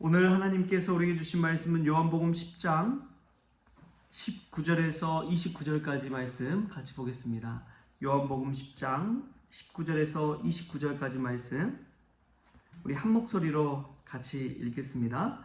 오늘 하나님께서 우리에게 주신 말씀은 요한복음 10장 19절에서 29절까지 말씀 같이 보겠습니다. 요한복음 10장 19절에서 29절까지 말씀 우리 한 목소리로 같이 읽겠습니다.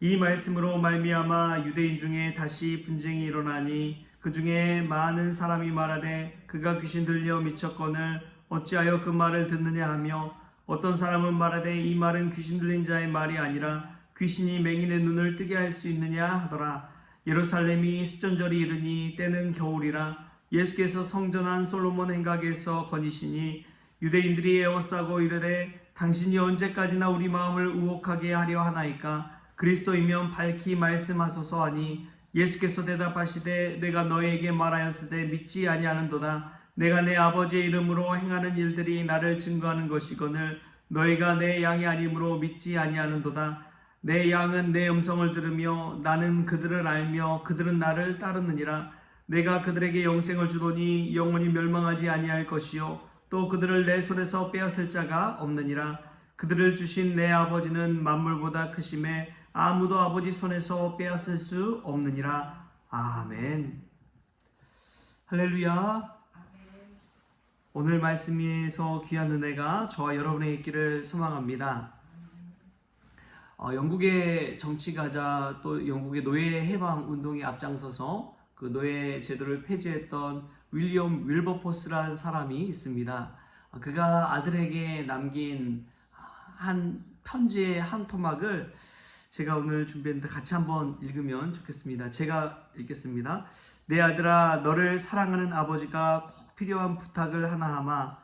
이 말씀으로 말미암아 유대인 중에 다시 분쟁이 일어나니 그 중에 많은 사람이 말하되 그가 귀신 들려 미쳤거늘 어찌하여 그 말을 듣느냐 하며 어떤 사람은 말하되 이 말은 귀신 들린 자의 말이 아니라 귀신이 맹인의 눈을 뜨게 할 수 있느냐 하더라. 예루살렘이 수전절이 이르니 때는 겨울이라. 예수께서 성전한 솔로몬 행각에서 거니시니 유대인들이 에워싸고 이르되 당신이 언제까지나 우리 마음을 우혹하게 하려 하나이까? 그리스도이면 밝히 말씀하소서 하니 예수께서 대답하시되 내가 너희에게 말하였으되 믿지 아니하는도다. 내가 내 아버지의 이름으로 행하는 일들이 나를 증거하는 것이거늘 너희가 내 양이 아니므로 믿지 아니하는도다. 내 양은 내 음성을 들으며 나는 그들을 알며 그들은 나를 따르느니라. 내가 그들에게 영생을 주노니 영원히 멸망하지 아니할 것이요 또 그들을 내 손에서 빼앗을 자가 없느니라. 그들을 주신 내 아버지는 만물보다 크심에 아무도 아버지 손에서 빼앗을 수 없느니라. 아멘. 할렐루야. 오늘 말씀에서 귀한 은혜가 저와 여러분의 있기를 소망합니다. 영국의 정치가자 또 영국의 노예 해방 운동에 앞장서서 그 노예 제도를 폐지했던 윌리엄 윌버포스라는 사람이 있습니다. 그가 아들에게 남긴 한 편지의 한 토막을 제가 오늘 준비했는데 같이 한번 읽으면 좋겠습니다. 제가 읽겠습니다. 내 아들아, 너를 사랑하는 아버지가 꼭 필요한 부탁을 하나 하마.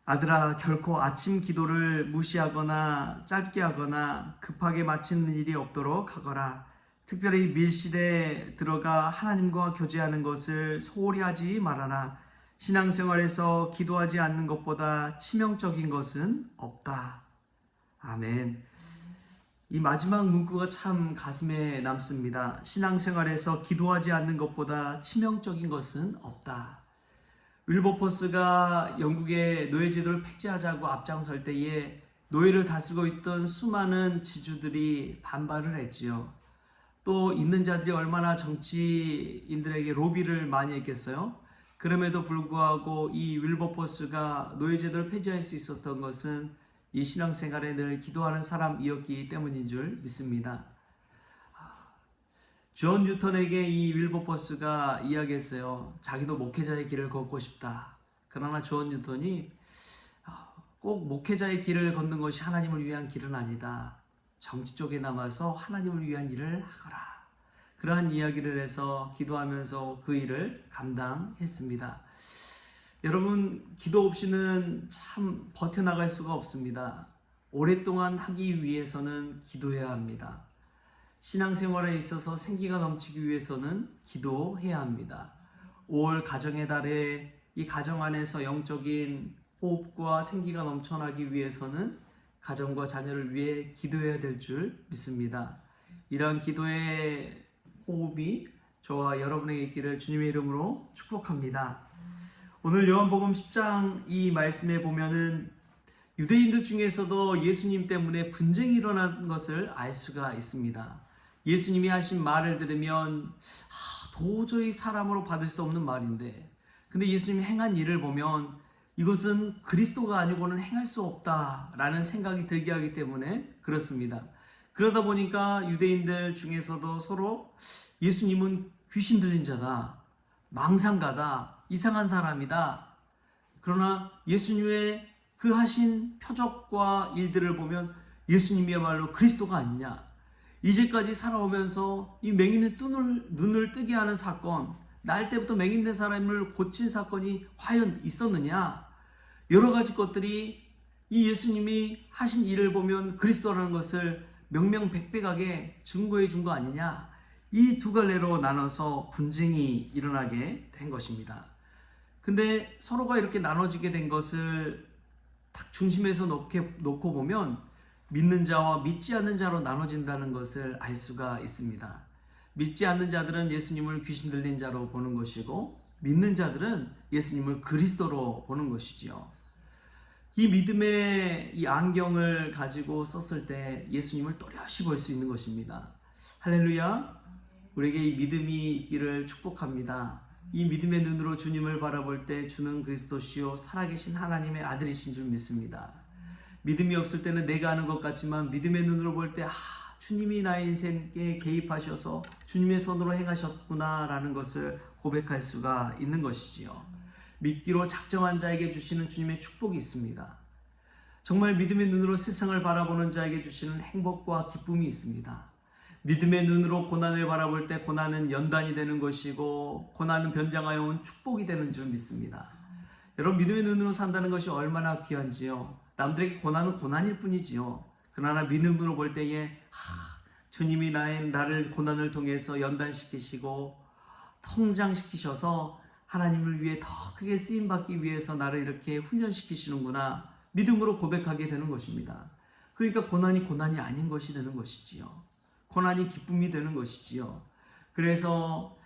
아들아, 결코 아침 기도를 무시하거나 짧게 하거나 급하게 마치는 일이 없도록 하거라. 특별히 밀실에 들어가 하나님과 교제하는 것을 소홀히 하지 말아라. 신앙생활에서 기도하지 않는 것보다 치명적인 것은 없다. 아멘. 이 마지막 문구가 참 가슴에 남습니다. 신앙생활에서 기도하지 않는 것보다 치명적인 것은 없다. 윌버포스가 영국의 노예제도를 폐지하자고 앞장설 때에 노예를 다스리고 있던 수많은 지주들이 반발을 했지요. 또 있는 자들이 얼마나 정치인들에게 로비를 많이 했겠어요. 그럼에도 불구하고 이 윌버포스가 노예제도를 폐지할 수 있었던 것은 이 신앙생활에 늘 기도하는 사람이었기 때문인 줄 믿습니다. 존 뉴턴에게 이 윌버포스가 이야기했어요. 자기도 목회자의 길을 걷고 싶다. 그러나 존 뉴턴이 꼭 목회자의 길을 걷는 것이 하나님을 위한 길은 아니다. 정치 쪽에 남아서 하나님을 위한 일을 하거라. 그러한 이야기를 해서 기도하면서 그 일을 감당했습니다. 여러분, 기도 없이는 참 버텨나갈 수가 없습니다. 오랫동안 하기 위해서는 기도해야 합니다. 신앙생활에 있어서 생기가 넘치기 위해서는 기도해야 합니다. 5월 가정의 달에 이 가정 안에서 영적인 호흡과 생기가 넘쳐나기 위해서는 가정과 자녀를 위해 기도해야 될 줄 믿습니다. 이러한 기도의 호흡이 저와 여러분에게 있기를 주님의 이름으로 축복합니다. 오늘 요한복음 10장 이 말씀에 보면은 유대인들 중에서도 예수님 때문에 분쟁이 일어난 것을 알 수가 있습니다. 예수님이 하신 말을 들으면 도저히 사람으로 받을 수 없는 말인데, 근데 예수님이 행한 일을 보면 이것은 그리스도가 아니고는 행할 수 없다라는 생각이 들게 하기 때문에 그렇습니다. 그러다 보니까 유대인들 중에서도 서로 예수님은 귀신 들린 자다, 망상가다, 이상한 사람이다. 그러나 예수님의 그 하신 표적과 일들을 보면 예수님이야말로 그리스도가 아니냐. 이제까지 살아오면서 이 맹인의 눈을 뜨게 하는 사건, 날 때부터 맹인된 사람을 고친 사건이 과연 있었느냐. 여러 가지 것들이 이 예수님이 하신 일을 보면 그리스도라는 것을 명명백백하게 증거해 준 거 아니냐. 이 두 갈래로 나눠서 분쟁이 일어나게 된 것입니다. 근데 서로가 이렇게 나눠지게 된 것을 딱 중심에서 놓고 보면 믿는 자와 믿지 않는 자로 나눠진다는 것을 알 수가 있습니다. 믿지 않는 자들은 예수님을 귀신 들린 자로 보는 것이고 믿는 자들은 예수님을 그리스도로 보는 것이지요. 이 믿음의 이 안경을 가지고 썼을 때 예수님을 또렷이 볼 수 있는 것입니다. 할렐루야. 우리에게 이 믿음이 있기를 축복합니다. 이 믿음의 눈으로 주님을 바라볼 때 주는 그리스도시요 살아계신 하나님의 아들이신 줄 믿습니다. 믿음이 없을 때는 내가 아는 것 같지만 믿음의 눈으로 볼 때 주님이 나의 인생에 개입하셔서 주님의 손으로 행하셨구나 라는 것을 고백할 수가 있는 것이지요. 믿기로 작정한 자에게 주시는 주님의 축복이 있습니다. 정말 믿음의 눈으로 세상을 바라보는 자에게 주시는 행복과 기쁨이 있습니다. 믿음의 눈으로 고난을 바라볼 때 고난은 연단이 되는 것이고 고난은 변장하여 온 축복이 되는 줄 믿습니다. 여러분, 믿음의 눈으로 산다는 것이 얼마나 귀한지요. 남들에게 고난은 고난일 뿐이지요. 그러나 믿음으로 볼 때에 주님이 나를 고난을 통해서 연단시키시고 성장시키셔서 하나님을 위해 더 크게 쓰임받기 위해서 나를 이렇게 훈련시키시는구나, 믿음으로 고백하게 되는 것입니다. 그러니까 고난이 아닌 것이 되는 것이지요. 고난이 기쁨이 되는 것이지요. 그래서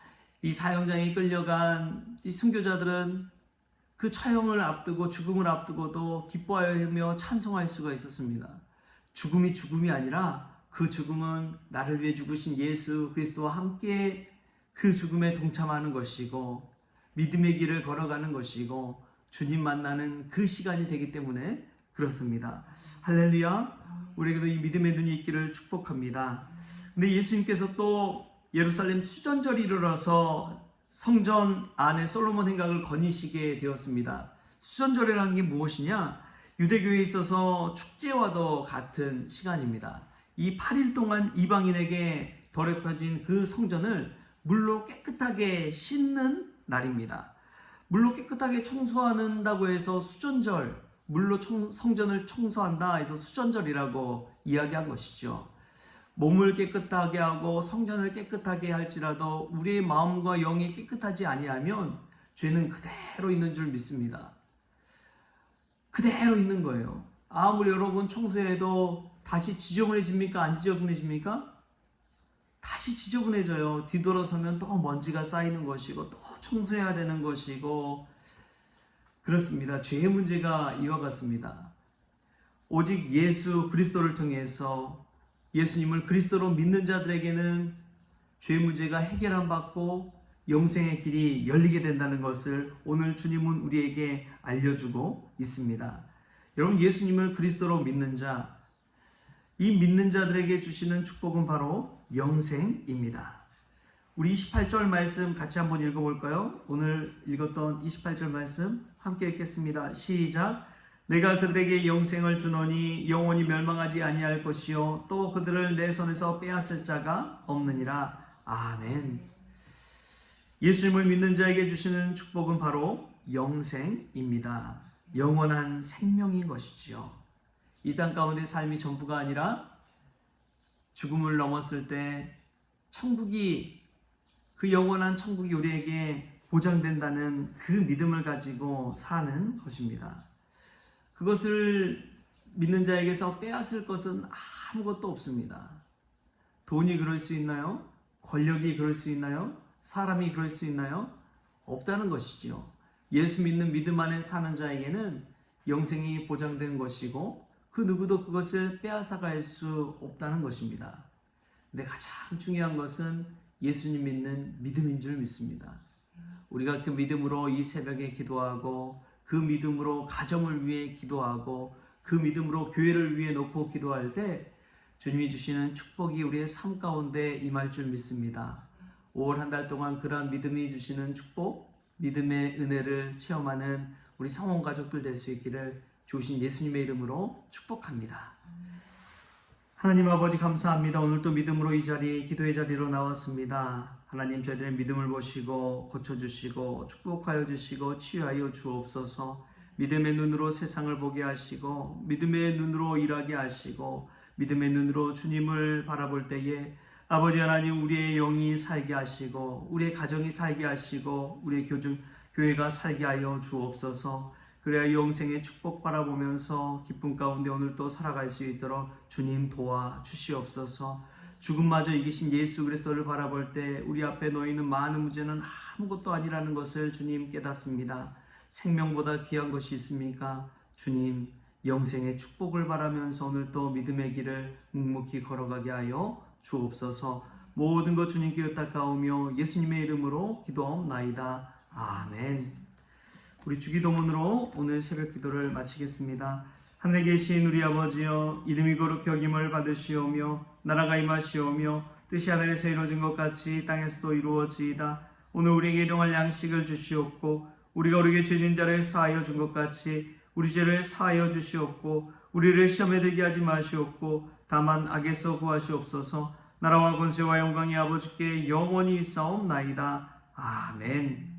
이 사형장에 끌려간 이 순교자들은 그 처형을 앞두고 죽음을 앞두고도 기뻐하며 찬송할 수가 있었습니다. 죽음이 죽음이 아니라 그 죽음은 나를 위해 죽으신 예수 그리스도와 함께 그 죽음에 동참하는 것이고 믿음의 길을 걸어가는 것이고 주님 만나는 그 시간이 되기 때문에 그렇습니다. 할렐루야. 우리에게도 이 믿음의 눈이 있기를 축복합니다. 근데 예수님께서 또 예루살렘 수전절이 이르러서 성전 안에 솔로몬 행각을 거니시게 되었습니다. 수전절이라는 게 무엇이냐? 유대교에 있어서 축제와도 같은 시간입니다. 이 8일 동안 이방인에게 더럽혀진 그 성전을 물로 깨끗하게 씻는 날입니다. 물로 깨끗하게 청소한다고 해서 수전절, 물로 성전을 청소한다 해서 수전절이라고 이야기한 것이죠. 몸을 깨끗하게 하고 성전을 깨끗하게 할지라도 우리의 마음과 영이 깨끗하지 아니하면 죄는 그대로 있는 줄 믿습니다. 그대로 있는 거예요. 아무리 여러분 청소해도 다시 지저분해집니까? 안 지저분해집니까? 다시 지저분해져요. 뒤돌아서면 또 먼지가 쌓이는 것이고 또 청소해야 되는 것이고 그렇습니다. 죄의 문제가 이와 같습니다. 오직 예수 그리스도를 통해서 예수님을 그리스도로 믿는 자들에게는 죄 문제가 해결함 받고 영생의 길이 열리게 된다는 것을 오늘 주님은 우리에게 알려주고 있습니다. 여러분, 예수님을 그리스도로 믿는 자, 이 믿는 자들에게 주시는 축복은 바로 영생입니다. 우리 28절 말씀 같이 한번 읽어볼까요? 오늘 읽었던 28절 말씀 함께 읽겠습니다. 시작. 내가 그들에게 영생을 주노니 영원히 멸망하지 아니할 것이요 또 그들을 내 손에서 빼앗을 자가 없느니라. 아멘. 예수님을 믿는 자에게 주시는 축복은 바로 영생입니다. 영원한 생명인 것이지요. 이 땅 가운데 삶이 전부가 아니라 죽음을 넘었을 때 천국이, 그 영원한 천국이 우리에게 보장된다는 그 믿음을 가지고 사는 것입니다. 그것을 믿는 자에게서 빼앗을 것은 아무것도 없습니다. 돈이 그럴 수 있나요? 권력이 그럴 수 있나요? 사람이 그럴 수 있나요? 없다는 것이지요. 예수 믿는 믿음 안에 사는 자에게는 영생이 보장된 것이고 그 누구도 그것을 빼앗아갈 수 없다는 것입니다. 근데 가장 중요한 것은 예수님 믿는 믿음인 줄 믿습니다. 우리가 그 믿음으로 이 새벽에 기도하고 그 믿음으로 가정을 위해 기도하고 그 믿음으로 교회를 위해 놓고 기도할 때 주님이 주시는 축복이 우리의 삶 가운데 임할 줄 믿습니다. 5월 한 달 동안 그러한 믿음이 주시는 축복, 믿음의 은혜를 체험하는 우리 성원 가족들 될 수 있기를 주신 예수님의 이름으로 축복합니다. 하나님 아버지 감사합니다. 오늘 또 믿음으로 이 자리, 기도의 자리로 나왔습니다. 하나님, 저희들의 믿음을 보시고 고쳐주시고 축복하여 주시고 치유하여 주옵소서. 믿음의 눈으로 세상을 보게 하시고 믿음의 눈으로 일하게 하시고 믿음의 눈으로 주님을 바라볼 때에 아버지 하나님, 우리의 영이 살게 하시고 우리의 가정이 살게 하시고 우리의 교회가 살게 하여 주옵소서. 그래야 영생의 축복 바라보면서 기쁨 가운데 오늘 또 살아갈 수 있도록 주님 도와 주시옵소서. 죽음마저 이기신 예수 그리스도를 바라볼 때 우리 앞에 놓이는 많은 문제는 아무것도 아니라는 것을 주님 깨닫습니다. 생명보다 귀한 것이 있습니까? 주님, 영생의 축복을 바라면서 오늘도 믿음의 길을 묵묵히 걸어가게 하여 주옵소서. 모든 것 주님께 의탁하오며 예수님의 이름으로 기도하옵나이다. 아멘. 우리 주기도문으로 오늘 새벽 기도를 마치겠습니다. 하늘에 계신 우리 아버지여, 이름이 거룩히 여김을 받으시오며 나라가 임하시오며 뜻이 하늘에서 이루어진 것 같이 땅에서도 이루어지이다. 오늘 우리에게 일용할 양식을 주시옵고 우리가 우리에게 죄진 자를 사하여 준 것 같이 우리 죄를 사하여 주시옵고 우리를 시험에 들게 하지 마시옵고 다만 악에서 구하시옵소서. 나라와 권세와 영광이 아버지께 영원히 있사옵나이다. 아멘.